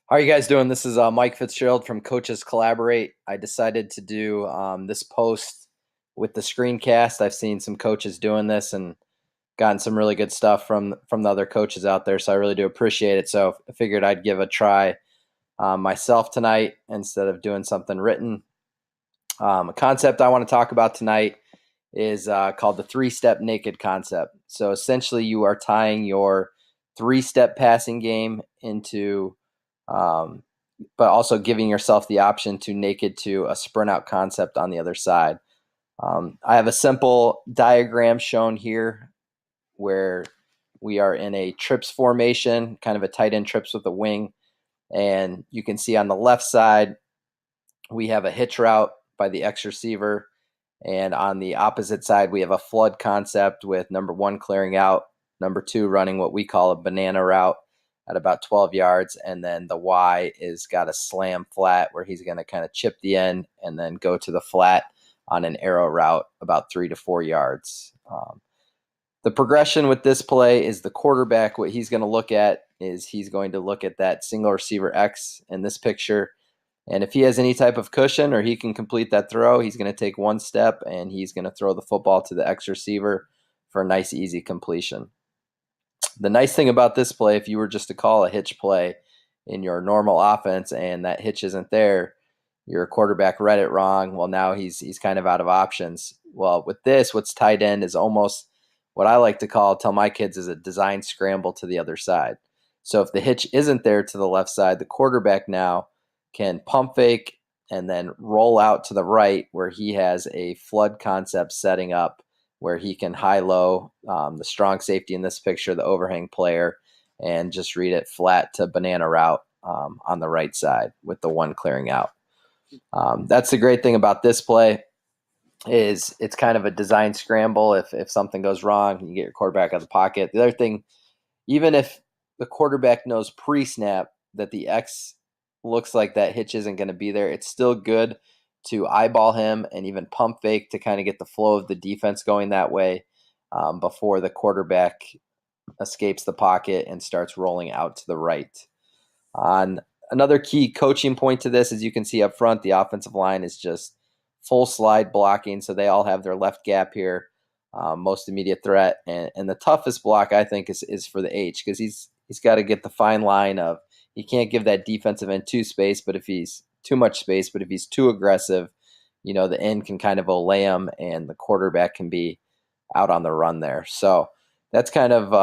How are you guys doing? This is Mike Fitzgerald from Coaches Collaborate. I decided to do this post with the screencast. I've seen some coaches doing this and gotten some really good stuff from the other coaches out there, so I really do appreciate it. So I figured I'd give a try myself tonight instead of doing something written. A concept I want to talk about tonight is called the three-step naked concept. So essentially, you are tying your three-step passing game into but also giving yourself the option to naked to a sprint out concept on the other side. I have a simple diagram shown here where we are in a trips formation, kind of a tight end trips with a wing. And you can see on the left side, we have a hitch route by the X receiver. And on the opposite side, we have a flood concept with number one clearing out, number two running what we call a banana route at about 12 yards. And then the Y is got a slam flat where he's going to kind of chip the end and then go to the flat on an arrow route about 3 to 4 yards. The progression with this play is the quarterback. What he's going to look at is he's going to look at that single receiver X in this picture. And if he has any type of cushion or he can complete that throw, he's going to take one step and he's going to throw the football to the X receiver for a nice, easy completion. The nice thing about this play, if you were just to call a hitch play in your normal offense and that hitch isn't there, your quarterback read it wrong. Well, now he's kind of out of options. Well, with this, what's tight end is almost what I like to tell my kids is a design scramble to the other side. So if the hitch isn't there to the left side, the quarterback now can pump fake and then roll out to the right where he has a flood concept setting up where he can high-low the strong safety in this picture, the overhang player, and just read it flat to banana route on the right side with the one clearing out. That's the great thing about this play is it's kind of a design scramble. If something goes wrong, you get your quarterback out of the pocket. The other thing, even if the quarterback knows pre-snap that the X looks like that hitch isn't going to be there, it's still good to eyeball him and even pump fake to kind of get the flow of the defense going that way before the quarterback escapes the pocket and starts rolling out to the right. On another key coaching point to this, as you can see up front, the offensive line is just full slide blocking, so they all have their left gap here, most immediate threat, and the toughest block I think is for the H because he's got to get the fine line of he can't give that defensive end too space, but if he's too much space, but if he's too aggressive, the end can kind of olay him, and the quarterback can be out on the run there. So that's kind of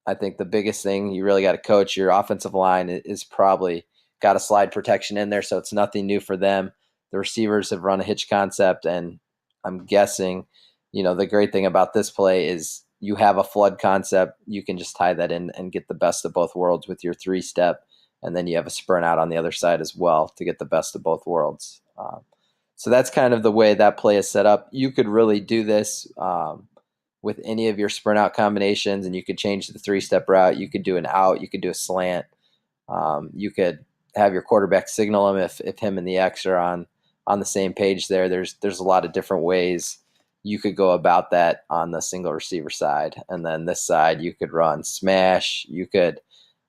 I think the biggest thing you really got to coach. Your offensive line is probably got a slide protection in there, so it's nothing new for them. The receivers have run a hitch concept, and I'm guessing, the great thing about this play is you have a flood concept. You can just tie that in and get the best of both worlds with your three-step, and then you have a sprint out on the other side as well to get the best of both worlds. So that's kind of the way that play is set up. You could really do this with any of your sprint out combinations, and you could change the three-step route. You could do an out. You could do a slant. You could have your quarterback signal him if him and the X are on the same page there. There's a lot of different ways you could go about that on the single receiver side. And then this side, you could run smash.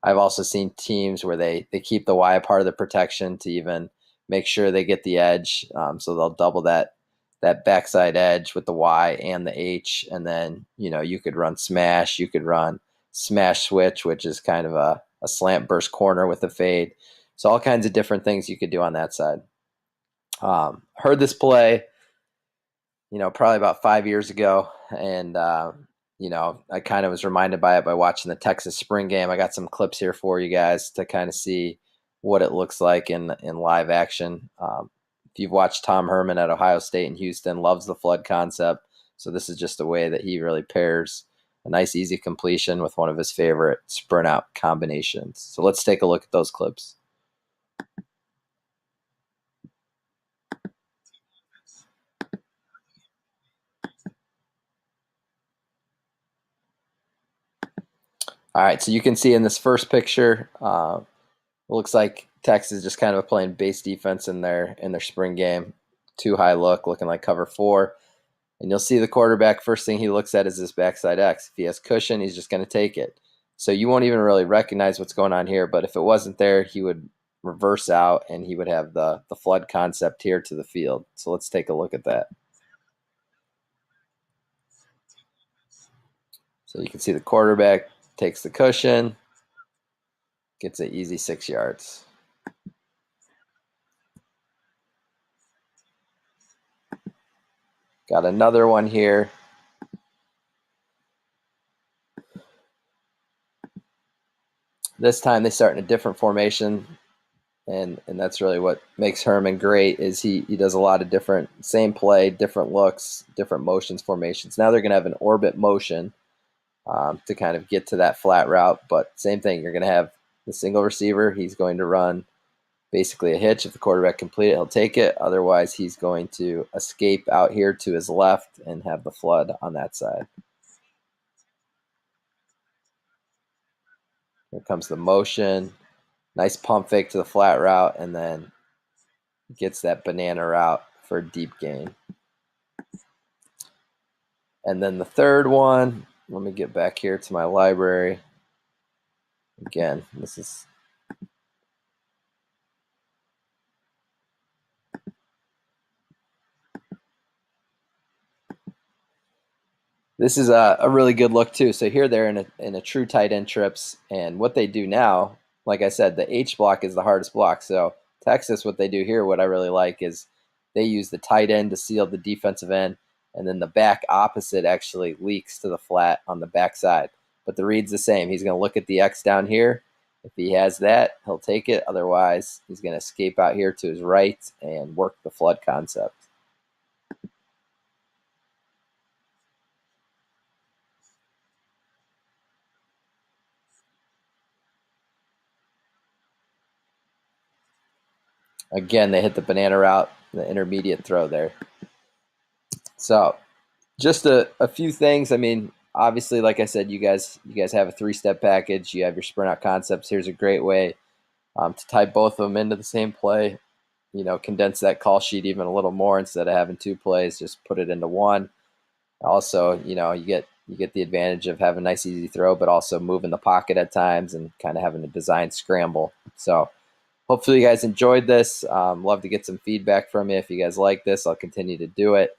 I've also seen teams where they keep the Y part of the protection to even make sure they get the edge. So they'll double that backside edge with the Y and the H. And then, you could run smash. You could run smash switch, which is kind of a slant burst corner with a fade. So all kinds of different things you could do on that side. Heard this play, probably about 5 years ago. And, I kind of was reminded by it by watching the Texas spring game. I got some clips here for you guys to kind of see what it looks like in live action. If you've watched Tom Herman at Ohio State and Houston, loves the flood concept. So this is just a way that he really pairs a nice, easy completion with one of his favorite sprint out combinations. So let's take a look at those clips. All right, so you can see in this first picture, it looks like Texas just kind of playing base defense in their spring game. Too high look, looking like cover 4. And you'll see the quarterback, first thing he looks at is this backside X. If he has cushion, he's just going to take it. So you won't even really recognize what's going on here. But if it wasn't there, he would reverse out and he would have the flood concept here to the field. So let's take a look at that. So you can see the quarterback takes the cushion, gets an easy 6 yards. Got another one here. This time they start in a different formation, and that's really what makes Herman great. Is he does a lot of different, same play, different looks, different motions, formations. Now they're going to have an orbit motion to kind of get to that flat route, but same thing. You're going to have the single receiver. He's going to run basically a hitch. If the quarterback complete it, he'll take it. Otherwise, he's going to escape out here to his left and have the flood on that side. Here comes the motion. Nice pump fake to the flat route, and then gets that banana route for a deep gain. And then the third one, let me get back here to my library. Again, this is a really good look too. So here they're in a true tight end trips, and what they do now, like I said, the H block is the hardest block. So Texas, what they do here, what I really like is they use the tight end to seal the defensive end, and then the back opposite actually leaks to the flat on the backside. But the read's the same. He's going to look at the X down here. If he has that, he'll take it. Otherwise, he's going to escape out here to his right and work the flood concept. Again, they hit the banana route, the intermediate throw there. So just a few things. I mean, obviously, like I said, you guys have a 3-step package. You have your sprint out concepts. Here's a great way to tie both of them into the same play. Condense that call sheet even a little more instead of having 2 plays. Just put it into one. Also, you get the advantage of having a nice easy throw, but also moving the pocket at times and kind of having a design scramble. So hopefully you guys enjoyed this. Love to get some feedback from you. If you guys like this, I'll continue to do it.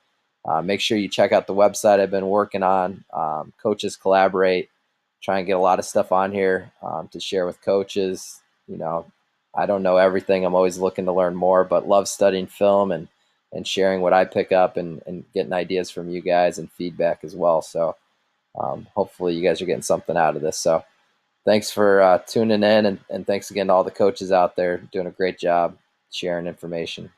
Make sure you check out the website I've been working on. Coaches Collaborate. Try and get a lot of stuff on here to share with coaches. I don't know everything. I'm always looking to learn more, but love studying film and sharing what I pick up and getting ideas from you guys and feedback as well. So hopefully you guys are getting something out of this. So thanks for tuning in, and thanks again to all the coaches out there doing a great job sharing information.